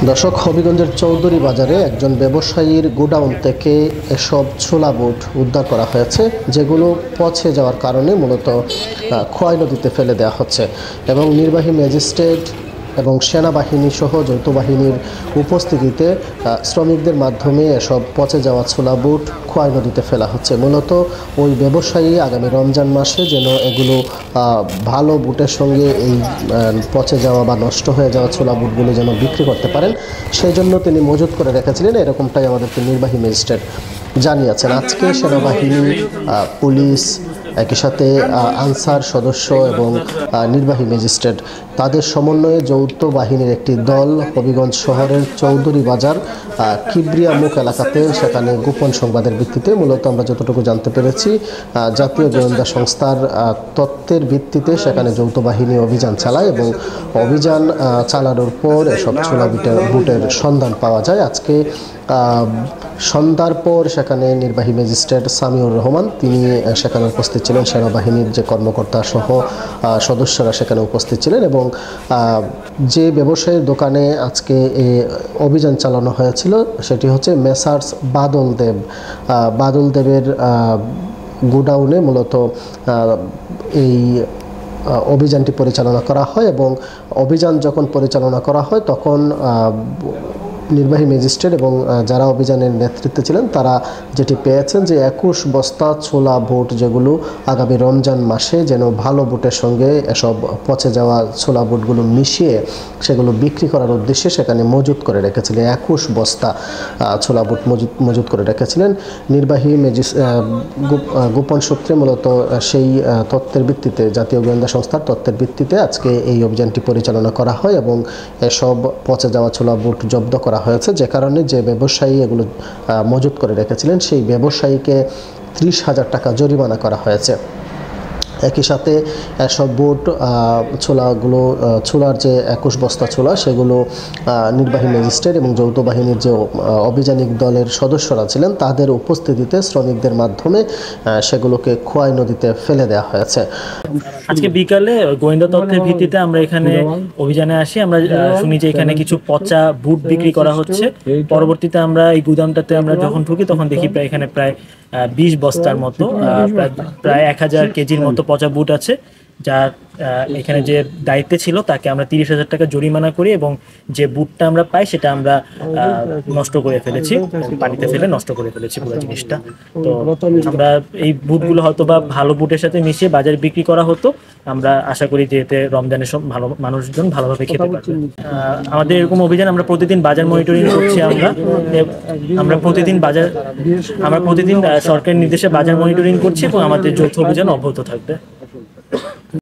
দর্শক, হবিগঞ্জের চৌধুরী বাজারে একজন ব্যবসায়ীর গোডাউন থেকে এসব ছোলা বুট উদ্ধার করা হয়েছে, যেগুলো পচে যাওয়ার কারণে মূলত খোয়াই নদীতে ফেলে দেওয়া হচ্ছে এবং নির্বাহী ম্যাজিস্ট্রেট এবং সেনাবাহিনী সহ যৌথ বাহিনীর উপস্থিতিতে শ্রমিকদের মাধ্যমে এসব পচে যাওয়া ছোলা বুট খোয়াই নদীতে ফেলা হচ্ছে। মূলত ওই ব্যবসায়ী আগামী রমজান মাসে যেন এগুলো ভালো বুটের সঙ্গে এই পচে যাওয়া বা নষ্ট হয়ে যাওয়া ছোলা বুটগুলো যেন বিক্রি করতে পারেন, সেই জন্য তিনি মজুত করে রেখেছিলেন, এরকমটাই আমাদেরকে নির্বাহী ম্যাজিস্ট্রেট জানিয়েছেন। আজকে সেনাবাহিনী, পুলিশ, একই সাথে আনসার সদস্য এবং নির্বাহী ম্যাজিস্ট্রেট তাদের সমন্বয়ে যৌথ বাহিনীর একটি দল হবিগঞ্জ শহরের চৌধুরী বাজার কিবরিয়া মুখ এলাকাতে, সেখানে গোপন সংবাদের ভিত্তিতে, মূলত আমরা যতটুকু জানতে পেরেছি জাতীয় গোয়েন্দা সংস্থার তথ্যের ভিত্তিতে সেখানে যৌথ বাহিনী অভিযান চালায় এবং অভিযান চালানোর পর এসব ছোলা বুটের সন্ধান পাওয়া যায়। আজকে সন্ধ্যার পর সেখানে নির্বাহী ম্যাজিস্ট্রেট সামিউর রহমান তিনি সেখানে উপস্থিত ছিলেন, সেনাবাহিনীর যে কর্মকর্তা সহ সদস্যরা সেখানে উপস্থিত ছিলেন এবং যে ব্যবসায়ীর দোকানে আজকে অভিযান চালানো হয়েছিল সেটি হচ্ছে মেসার্স বাদল দেবের গোডাউনে মূলত এই অভিযানটি পরিচালনা করা হয় এবং অভিযান যখন পরিচালনা করা হয় তখন নির্বাহী ম্যাজিস্ট্রেট এবং যারা অভিযানের নেতৃত্বে ছিলেন তারা যেটি পেয়েছেন যে 21 বস্তা ছোলা বুট, যেগুলো আগামী রমজান মাসে যেন ভালো বুটের সঙ্গে এসব পচে যাওয়া ছোলা বুটগুলো মিশিয়ে সেগুলো বিক্রি করার উদ্দেশ্যে সেখানে মজুত করে রেখেছিলেন। 21 বস্তা ছোলা বুট মজুত করে রেখেছিলেন। নির্বাহী গোপন সূত্রে মূলত সেই তথ্যের ভিত্তিতে, জাতীয় গোয়েন্দা সংস্থার তথ্যের ভিত্তিতে আজকে এই অভিযানটি পরিচালনা করা হয় এবং এসব পচে যাওয়া ছোলা বুট জব্দ করা হয়েছে, যে কারণে যে ব্যবসায়ী এগুলো মজুত করে রেখেছিলেন সেই ব্যবসায়ীকে 30,000 টাকা জরিমানা করা হয়েছে। একই সাথে এসব বুট ছোলার যে 21 বস্তা ছোলা সেগুলো নির্বাহী ম্যাজিস্ট্রেট এবং যৌথ বাহিনীর যে অভিযানিক দলের সদস্যরা ছিলেন তাদের উপস্থিতিতে শ্রমিকদের মাধ্যমে সেগুলোকে খোয়াই নদীতে ফেলে দেওয়া হয়েছে। আজকে বিকালে গোয়েন্দা তথ্যের ভিত্তিতে আমরা এখানে অভিযানে আসি। আমরা শুনি যে এখানে কিছু পচা বুট বিক্রি করা হচ্ছে। পরবর্তীতে আমরা এই গুদামটাতে আমরা যখন ঢুকি তখন দেখি এখানে প্রায় 20 বস্তার মতো, প্রায় 1000 কেজির মতো পচা বুট আছে, যার এখানে যে দায়িত্বে ছিল তাকে আমরা 30,000 টাকা জরিমানা করি এবং যে বুটটা আমরা পাই সেটা আমরা নষ্ট করে ফেলেছি, পানিতে ফেলে নষ্ট করে ফেলেছি পুরো জিনিসটা। তো আমরা এই বুটগুলো হয়তো বা ভালো বুটের সাথে মিশিয়ে বাজারে বিক্রি করা হতো। আমরা আশা করি যে এতে রমজানের সব ভালো মানুষজন ভালোভাবে খেতে পারবে। আমাদের এরকম অভিযান আমরা প্রতিদিন বাজার মনিটরিং করছি। আমরা প্রতিদিন সরকারের নির্দেশে বাজার মনিটরিং করছি এবং আমাদের যৌথ অভিযান অব্যাহত থাকবে।